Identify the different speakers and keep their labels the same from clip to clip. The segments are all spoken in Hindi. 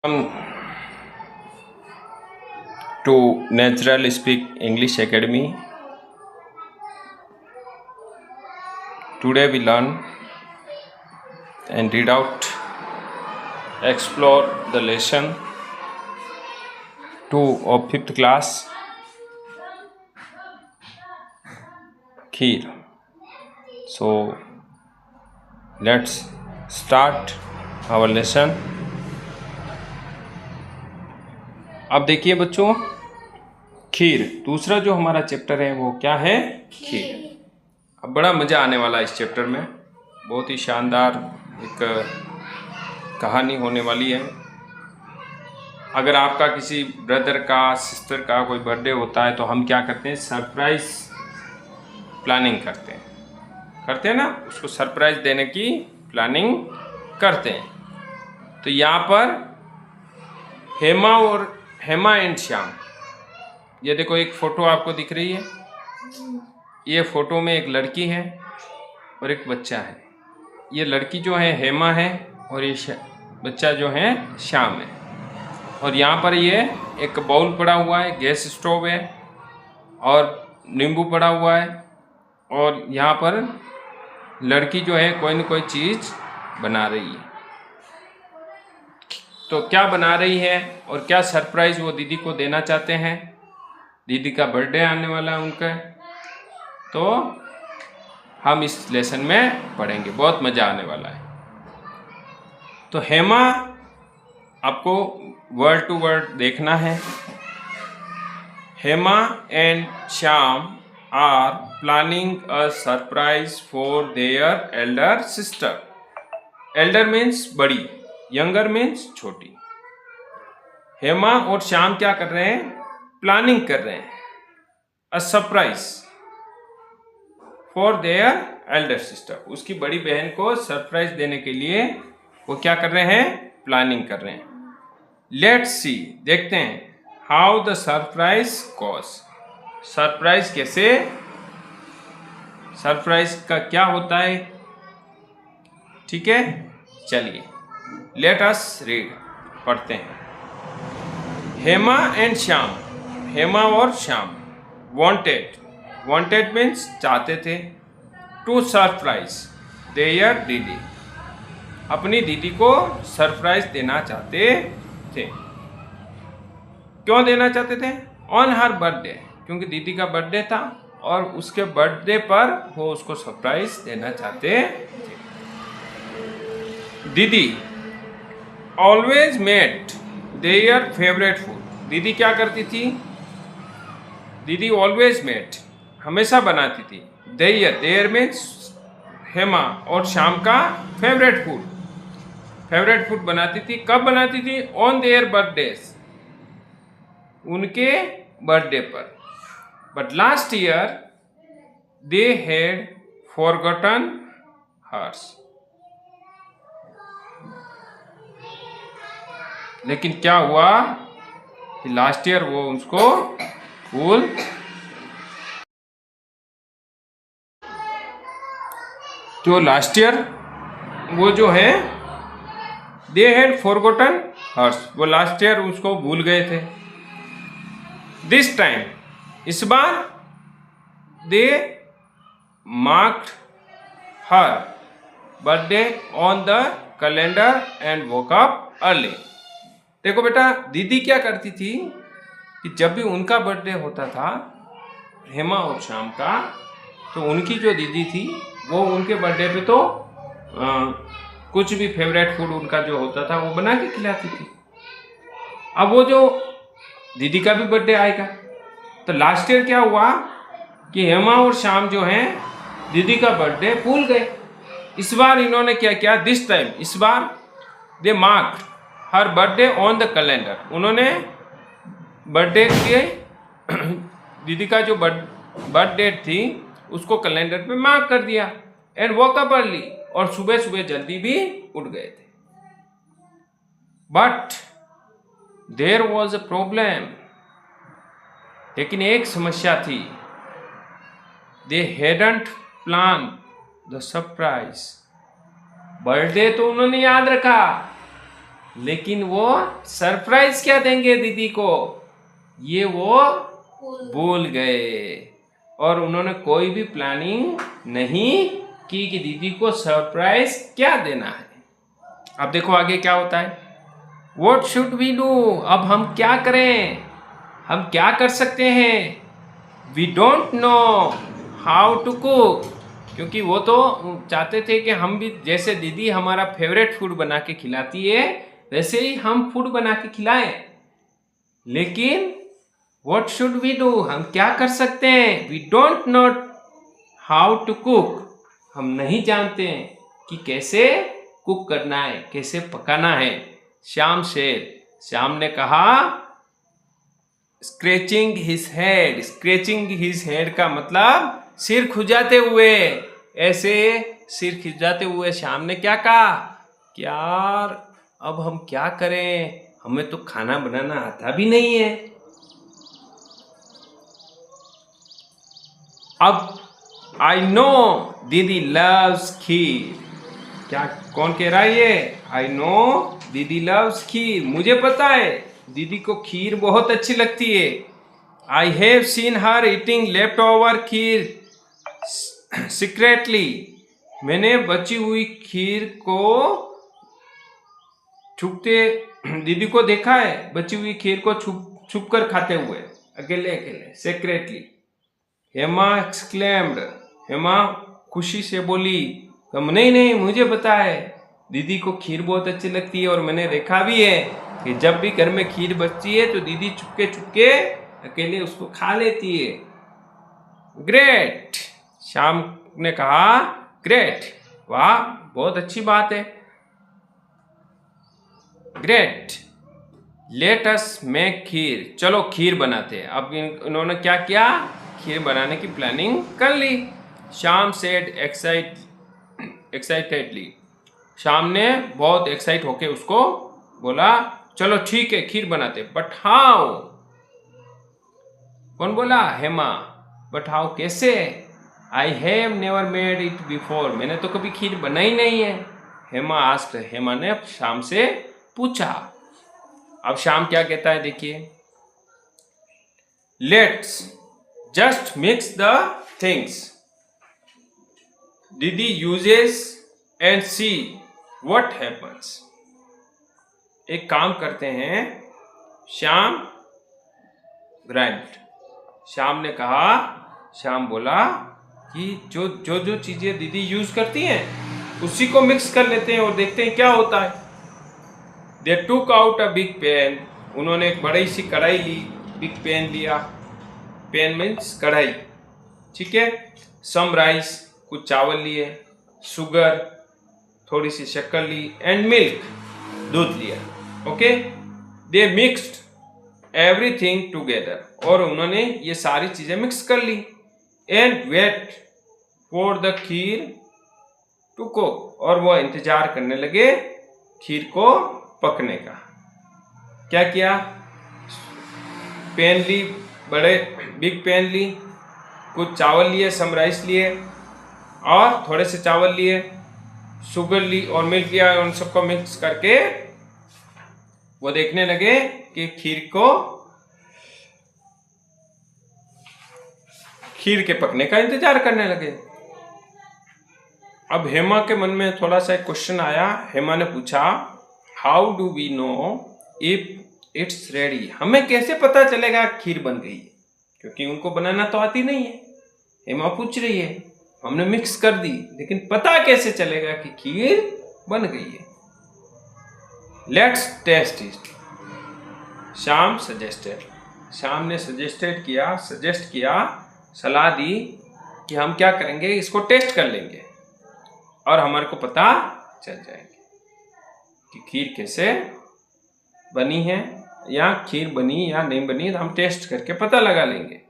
Speaker 1: Welcome to Natural Speak English Academy. Today we learn and read out, explore the lesson 2 of 5th class, Kheer. So let's start our lesson. अब देखिए बच्चों, खीर दूसरा जो हमारा चैप्टर है वो क्या है? खीर। अब बड़ा मज़ा आने वाला है इस चैप्टर में, बहुत ही शानदार एक कहानी होने वाली है। अगर आपका किसी ब्रदर का, सिस्टर का कोई बर्थडे होता है तो हम क्या करते हैं? सरप्राइज प्लानिंग करते हैं ना, उसको सरप्राइज देने की प्लानिंग करते हैं। तो यहाँ पर हेमा एंड श्याम, ये देखो एक फ़ोटो आपको दिख रही है। ये फ़ोटो में एक लड़की है और एक बच्चा है। ये लड़की जो है हेमा है और ये बच्चा जो है श्याम है। और यहाँ पर ये एक बाउल पड़ा हुआ है, गैस स्टोव है और नींबू पड़ा हुआ है। और यहाँ पर लड़की जो है कोई न कोई चीज़ बना रही है। तो क्या बना रही है और क्या सरप्राइज़ वो दीदी को देना चाहते हैं? दीदी का बर्थडे आने वाला है उनका, तो हम इस लेसन में पढ़ेंगे, बहुत मज़ा आने वाला है। तो हेमा, आपको वर्ड टू वर्ड देखना है। Hema and Shyam are planning a surprise for their elder sister. Elder means बड़ी, यंगर मीन्स छोटी। हेमा और श्याम क्या कर रहे हैं? प्लानिंग कर रहे हैं अ surprise for their elder sister. उसकी बड़ी बहन को सरप्राइज देने के लिए वो क्या कर रहे हैं? प्लानिंग कर रहे हैं। लेट्स सी, देखते हैं, how the surprise goes. Surprise कैसे, सरप्राइज का क्या होता है, ठीक है? चलिए लेट अस रीड, पढ़ते हैं। हेमा एंड श्याम, हेमा और श्याम, वांटेड मीन्स चाहते थे, टू सरप्राइज देयर दीदी, अपनी दीदी को सरप्राइज देना चाहते थे। क्यों देना चाहते थे? ऑन हर बर्थडे, क्योंकि दीदी का बर्थडे था और उसके बर्थडे पर वो उसको सरप्राइज देना चाहते थे। दीदी always made their favourite food. दीदी क्या करती थी? दीदी ऑलवेज मेड, हमेशा बनाती थी, देयर मीन्स हेमा और श्याम का फेवरेट फूड बनाती थी। कब बनाती थी? ऑन देयर बर्थडेज, उनके बर्थडे पर। But last year they had forgotten hers. लेकिन क्या हुआ कि लास्ट ईयर वो उसको भूल, जो लास्ट ईयर वो जो है दे हैड फॉरगॉटन हर्स, वो लास्ट ईयर उसको भूल गए थे। दिस टाइम, इस बार, they marked her birthday on the calendar and woke up early. देखो बेटा, दीदी क्या करती थी कि जब भी उनका बर्थडे होता था, हेमा और श्याम का, तो उनकी जो दीदी थी वो उनके बर्थडे पे तो कुछ भी फेवरेट फूड उनका जो होता था वो बना के खिलाती थी। अब वो जो दीदी का भी बर्थडे आएगा, तो लास्ट ईयर क्या हुआ कि हेमा और श्याम जो हैं दीदी का बर्थडे भूल गए। इस बार इन्होंने क्या किया? दिस टाइम, इस बार, they marked her birthday on the calendar. उन्होंने बर्थडे के दीदी का जो बर्थ डेट थी उसको कैलेंडर पे मार्क कर दिया। एंड वॉक अप अर्ली, और सुबह सुबह जल्दी भी उठ गए थे। But there was a problem, लेकिन एक समस्या थी। They hadn't plan the surprise. Birthday तो उन्होंने याद रखा, लेकिन वो सरप्राइज क्या देंगे दीदी को, ये वो भूल गए। और उन्होंने कोई भी प्लानिंग नहीं की कि दीदी को सरप्राइज क्या देना है। अब देखो आगे क्या होता है। What should we do? अब हम क्या करें, हम क्या कर सकते हैं। We don't know how to cook, क्योंकि वो तो चाहते थे कि हम भी जैसे दीदी हमारा फेवरेट फूड बना के खिलाती है वैसे ही हम फूड बना के खिलाएं। लेकिन What should we do? हम क्या कर सकते हैं। We don't know how to cook, हम नहीं जानते हैं कि कैसे कुक करना है, कैसे पकाना है। श्याम श्याम ने कहा scratching his head. Scratching his head का मतलब सिर खुजाते हुए, ऐसे सिर खुजाते हुए श्याम ने क्या कहा कि यार अब हम क्या करें, हमें तो खाना बनाना आता भी नहीं है। अब आई नो दीदी लव्स खीर। क्या कौन कह रहा है ये, आई नो दीदी लव्स खीर, मुझे पता है दीदी को खीर बहुत अच्छी लगती है। I have seen her eating left over kheer secretly, मैंने बची हुई खीर को छुपते दीदी को देखा है, बची हुई खीर को छुप कर खाते हुए, अकेले अकेले, सीक्रेटली। हेमा एक्सक्लेम्ड, हेमा खुशी से बोली, कम नहीं मुझे पता है दीदी को खीर बहुत अच्छी लगती है और मैंने देखा भी है कि जब भी घर में खीर बचती है तो दीदी चुपके चुपके अकेले उसको खा लेती है। ग्रेट, श्याम ने कहा ग्रेट, वाह बहुत अच्छी बात है। ग्रेट, लेट अस मेक खीर, चलो खीर बनाते हैं। अब इन्होंने क्या किया, खीर बनाने की प्लानिंग कर ली। श्याम सेड एक्साइटेडली, श्याम ने बहुत एक्साइट होके उसको बोला चलो ठीक है खीर बनाते। बट हाउ, कौन बोला, हेमा। बट हाउ कैसे, I have never made it before, मैंने तो कभी खीर बनाई नहीं है। हेमा आस्क्ड, हेमा ने श्याम से पूछा। अब श्याम क्या कहता है देखिए, let's just mix the things दीदी uses and see what happens. एक काम करते हैं, श्याम ग्रांट, श्याम ने कहा, श्याम बोला कि जो चीजें दीदी यूज करती हैं उसी को मिक्स कर लेते हैं और देखते हैं क्या होता है। दे टूक आउट अ बिग पैन, उन्होंने एक बड़ी सी कढ़ाई ली, बिग पैन लिया, पैन मीन्स कढ़ाई, ठीक है। सम राइस, कुछ चावल लिए, शुगर, थोड़ी सी शक्कर ली, एंड मिल्क, दूध लिया, okay. They mixed everything together, और उन्होंने ये सारी चीजें मिक्स कर ली। And wait for the kheer to cook, और वो इंतजार करने लगे खीर को पकने का। क्या किया, पैन ली, बड़े बिग पैन ली, कुछ चावल लिए, सम राइस लिए और थोड़े से चावल लिए, शुगर ली और मिल्क लिया, उन सबको मिक्स करके वो देखने लगे कि खीर के पकने का इंतजार करने लगे। अब हेमा के मन में थोड़ा सा एक क्वेश्चन आया। हेमा ने पूछा, how do we know if it's ready, हमें कैसे पता चलेगा खीर बन गई है, क्योंकि उनको बनाना तो आती नहीं है। हेमा पूछ रही है, हमने मिक्स कर दी लेकिन पता कैसे चलेगा कि खीर बन गई है। Let's taste it, Shyam suggested, Shyam ने सजेस्ट किया, सलाह दी कि हम क्या करेंगे, इसको टेस्ट कर लेंगे और हमारे को पता चल जाएंगे कि खीर कैसे बनी है, या खीर बनी या नहीं बनी, तो हम टेस्ट करके पता लगा लेंगे।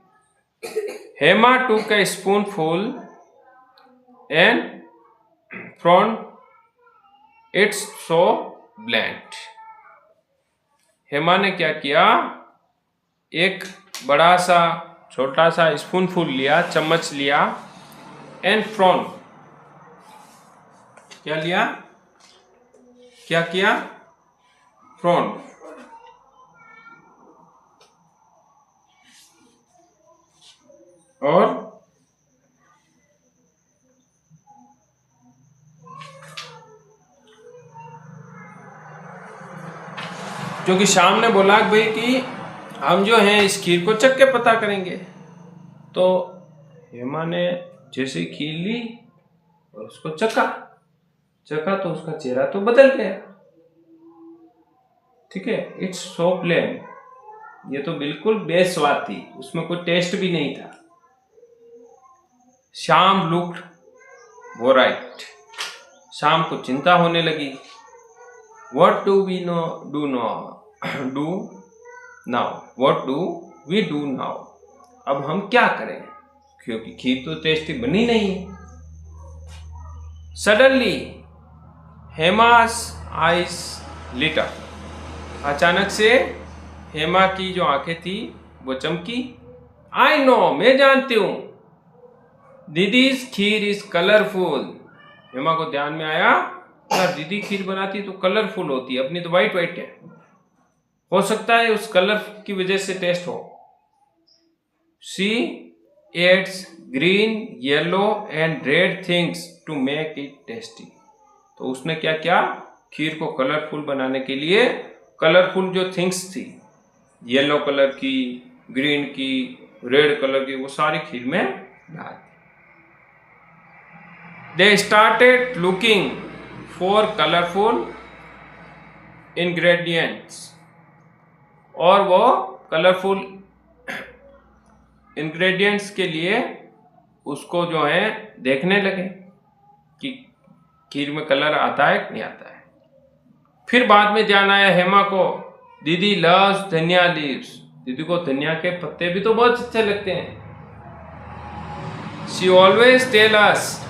Speaker 1: Hema took a spoonful and from it's so bland, Hema ने क्या किया, एक बड़ा सा छोटा सा स्पूनफुल लिया, चम्मच लिया, एंड फ्रॉम, क्या लिया, क्या किया, फ्रंट। और क्योंकि शाम ने बोला भाई कि हम जो हैं इस खीर को चख के पता करेंगे, तो हेमा ने जैसे खीर ली और उसको चखा तो उसका चेहरा तो बदल गया। ठीक है, इट्स सो प्लेन, ये तो बिल्कुल बेस्वाद थी, उसमें कोई टेस्ट भी नहीं था। शाम लुक्ड वोराइट, शाम को चिंता होने लगी। What do we do now? What do we do now? अब हम क्या करें, क्योंकि खीर तो टेस्टी बनी नहीं है। Suddenly, हेमा's eyes lit up. अचानक से हेमा की जो आंखें थी वो चमकी। I know, मैं जानती हूँ। दीदी's खीर is colorful. हेमा को ध्यान में आया, यार दीदी खीर बनाती तो कलरफुल होती है, अपनी तो वाइट वाइट है, हो सकता है उस कलर की वजह से टेस्ट हो। She adds green, yellow and red things to make it tasty. तो उसने क्या किया, खीर को कलरफुल बनाने के लिए कलरफुल जो थिंग्स थी, येलो कलर की, ग्रीन की, रेड कलर की, वो सारी खीर में डाल दी। They started looking for colorful ingredients, और वो कलरफुल इंग्रेडिएंट्स के लिए उसको जो है देखने लगे कि खीर में कलर आता है कि नहीं आता है। फिर बाद में ध्यान आया हेमा को, दीदी लव्स धनिया लीव्स, दीदी को धनिया के पत्ते भी तो बहुत अच्छे लगते हैं। She always tell us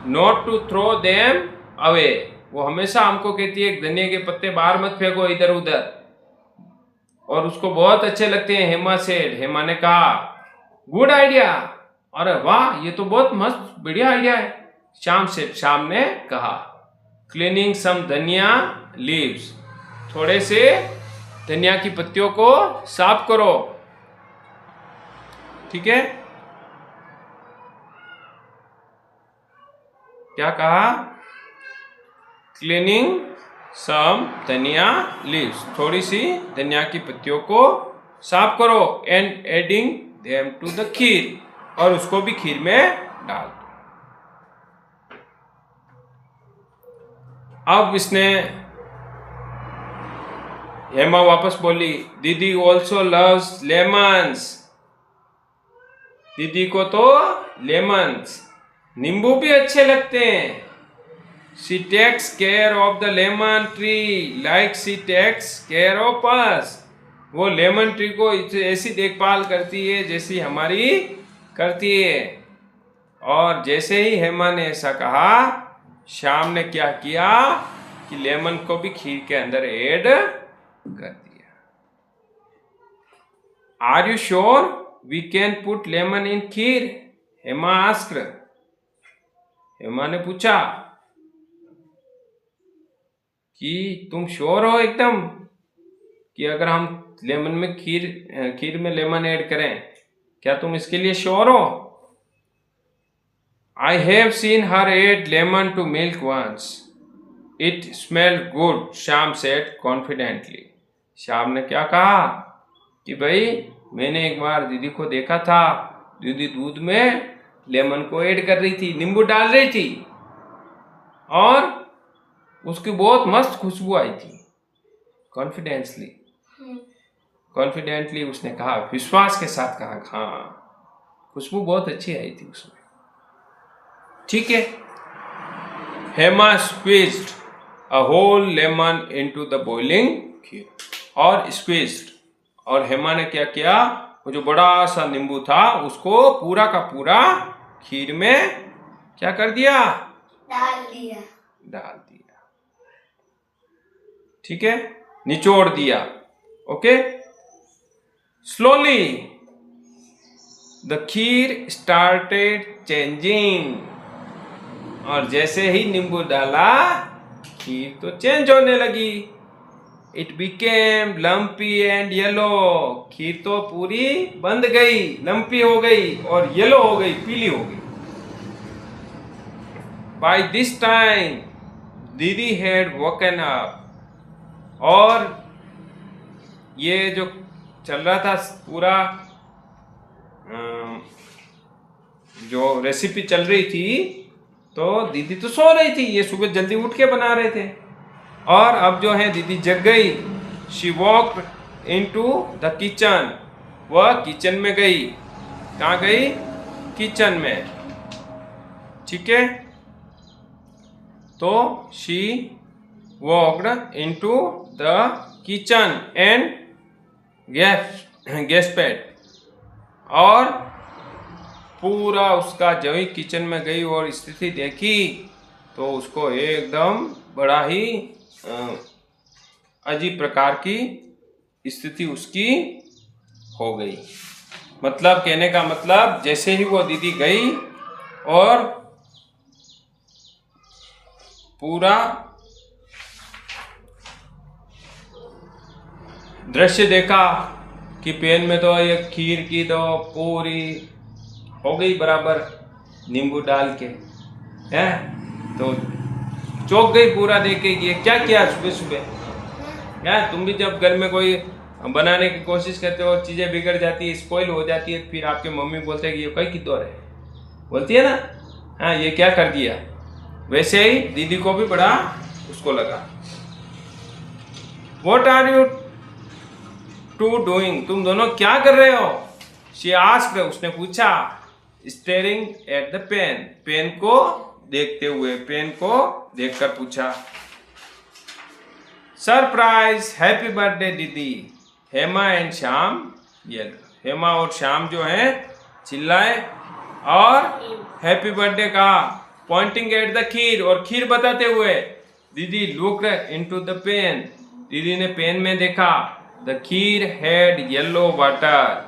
Speaker 1: not to throw them away, वो हमेशा हमको कहती है धनिया के पत्ते बाहर मत फेंको इधर उधर, और उसको बहुत अच्छे लगते हैं। हेमा सेड, हेमा ने कहा, गुड आइडिया, अरे वाह ये तो बहुत मस्त बढ़िया आइडिया है। शाम ने कहा, क्लीनिंग सम धनिया लीव्स, थोड़े से धनिया की पत्तियों को साफ करो। ठीक है, क्या कहा, क्लीनिंग सम धनिया लीव्स, थोड़ी सी धनिया की पत्तियों को साफ करो, and adding them to the kheer, और उसको भी खीर में डाल दो। अब इसने हेमा वापस बोली, दीदी ऑल्सो लव्स लेमन्स, दीदी को तो लेमन्स नींबू भी अच्छे लगते हैं। She takes care of the lemon tree like she takes care of us, वो लेमन ट्री को ऐसी देखभाल करती है जैसी हमारी करती है। और जैसे ही हेमा ने ऐसा कहा, शाम ने क्या किया कि लेमन को भी खीर के अंदर ऐड कर दिया। Are you sure we can put lemon in kheer, Hema asked, Hema ने पूछा कि तुम श्योर हो एकदम कि अगर हम लेमन में खीर में लेमन ऐड करें, क्या तुम इसके लिए श्योर हो? I have seen her add lemon to milk once. It smelled good, Shyam said confidently. Shyam ने क्या कहा कि भाई मैंने एक बार दीदी को देखा था, दीदी दूध में लेमन को ऐड कर रही थी, नींबू डाल रही थी, और उसकी बहुत मस्त खुशबू आई थी। कॉन्फिडेंटली उसने कहा, विश्वास के साथ कहा, हाँ खुशबू बहुत अच्छी आई थी उसमें। ठीक है, Hema squeezed a whole lemon into the boiling kheer, और स्क्वीज्ड, और हेमा ने क्या किया, वो जो बड़ा सा नींबू था उसको पूरा का पूरा खीर में क्या कर दिया, डाल दिया। ठीक है, निचोड़ दिया। Okay, slowly the kheer started changing, और जैसे ही नींबू डाला खीर तो चेंज होने लगी। It became lumpy and yellow. खीर तो पूरी बंद गई, लम्पी हो गई और येलो हो गई, पीली हो गई। बाय दिस टाइम दीदी हैड वोकन अप। और ये जो चल रहा था पूरा जो रेसिपी चल रही थी, तो दीदी तो सो रही थी, ये सुबह जल्दी उठ के बना रहे थे। और अब जो है दीदी जग गई। She walked into the kitchen. वह किचन में गई। कहाँ गई? किचन में। ठीक है, तो she walked into the kitchen and gasped. और पूरा उसका जब ही किचन में गई और स्थिति देखी तो उसको एकदम बड़ा ही अजीब प्रकार की स्थिति उसकी हो गई। मतलब कहने का मतलब, जैसे ही वो दीदी गई और पूरा दृश्य देखा कि पैन में तो ये खीर की तो पूरी हो गई बराबर नींबू डाल के, है तो चौंक गई पूरा देख के। ये क्या किया सुबह सुबह? यार तुम भी जब घर में कोई बनाने की कोशिश करते हो, चीज़ें बिगड़ जाती है, स्पॉइल हो जाती है, फिर आपके मम्मी बोलते हैं कि ये कई कितोर है, बोलती है ना, हाँ ये क्या कर दिया। वैसे ही दीदी को भी बड़ा उसको लगा। What are you two doing? तुम दोनों क्या कर रहे हो? She asked, उसने पूछा। Staring at the pen, pen को देखते हुए, पेन को देखकर पूछा। Surprise, happy birthday didi. Hema and Shyam yelled. Hema और श्याम जो है चिल्लाए और हैप्पी बर्थडे कहा, पॉइंटिंग एट द खीर, और खीर बताते हुए। दीदी लुक्ड इनटू द पेन, दीदी ने पेन में देखा। The kheer had yellow water,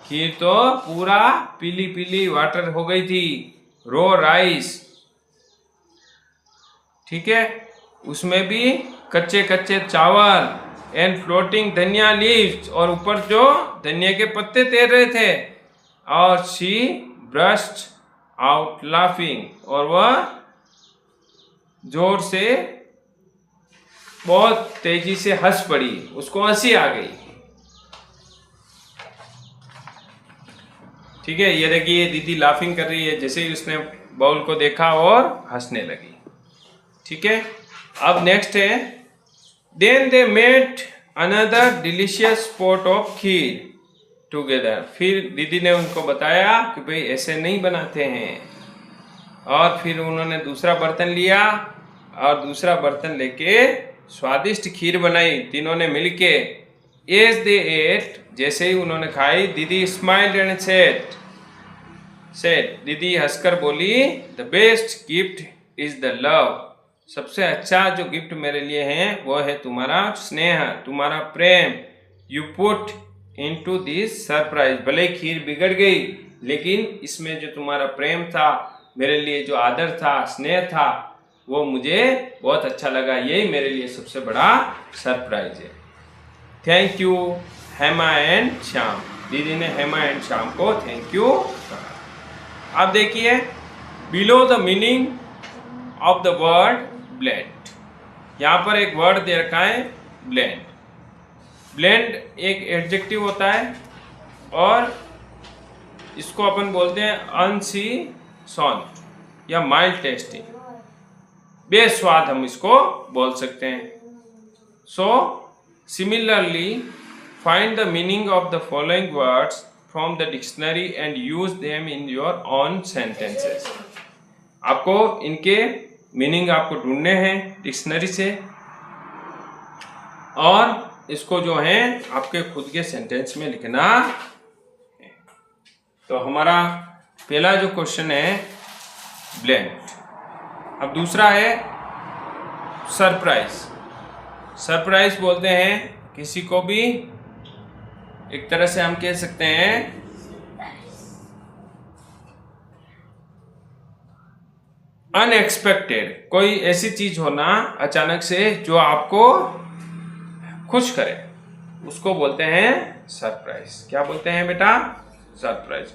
Speaker 1: खीर तो पूरा पीली पीली वाटर हो गई थी। रो राइस, ठीक है, उसमें भी कच्चे कच्चे चावल। एंड फ्लोटिंग धनिया लीव्स, और ऊपर जो धनिया के पत्ते तैर रहे थे। और शी ब्रस्ट आउट लाफिंग, और वह जोर से बहुत तेजी से हंस पड़ी, उसको हंसी आ गई। ठीक है, ये देखिए दीदी लाफिंग कर रही है, जैसे ही उसने बाउल को देखा और हंसने लगी। ठीक है, अब नेक्स्ट है, then they made another delicious pot of kheer together. फिर दीदी ने उनको बताया कि भाई ऐसे नहीं बनाते हैं। और फिर उन्होंने दूसरा बर्तन लिया और दूसरा बर्तन लेके स्वादिष्ट खीर बनाई तीनों ने मिलके। एज दे एट, जैसे ही उन्होंने खाई, दीदी स्माइल्ड एंड सेड, दीदी हंसकर बोली, the best gift is the love. सबसे अच्छा जो गिफ्ट मेरे लिए है वो है तुम्हारा स्नेह, तुम्हारा प्रेम। You put into this surprise, भले खीर बिगड़ गई लेकिन इसमें जो तुम्हारा प्रेम था, मेरे लिए जो आदर था, स्नेह था, वो मुझे बहुत अच्छा लगा। यही मेरे लिए सबसे बड़ा सरप्राइज है। Thank you Hema and Shyam. दीदी ने हेमा एंड श्याम को थैंक यू कहा। अब देखिए, below the meaning of the word blend. यहाँ पर एक वर्ड दे रखा है ब्लेंड। ब्लेंड एक एडजेक्टिव होता है और इसको अपन बोलते हैं अनसीसॉन या माइल्ड टेस्टी, बेस्वाद हम इसको बोल सकते हैं। So similarly find the meaning of the following words from the dictionary and use them in your own sentences. आपको इनके मीनिंग आपको ढूंढने हैं डिक्शनरी से और इसको जो है आपके खुद के सेंटेंस में लिखना है। तो हमारा पहला जो क्वेश्चन है ब्लेंड। अब दूसरा है सरप्राइज। सरप्राइज बोलते हैं किसी को भी, एक तरह से हम कह सकते हैं अनएक्सपेक्टेड, कोई ऐसी चीज होना अचानक से जो आपको खुश करे उसको बोलते हैं सरप्राइज। क्या बोलते हैं बेटा? सरप्राइज।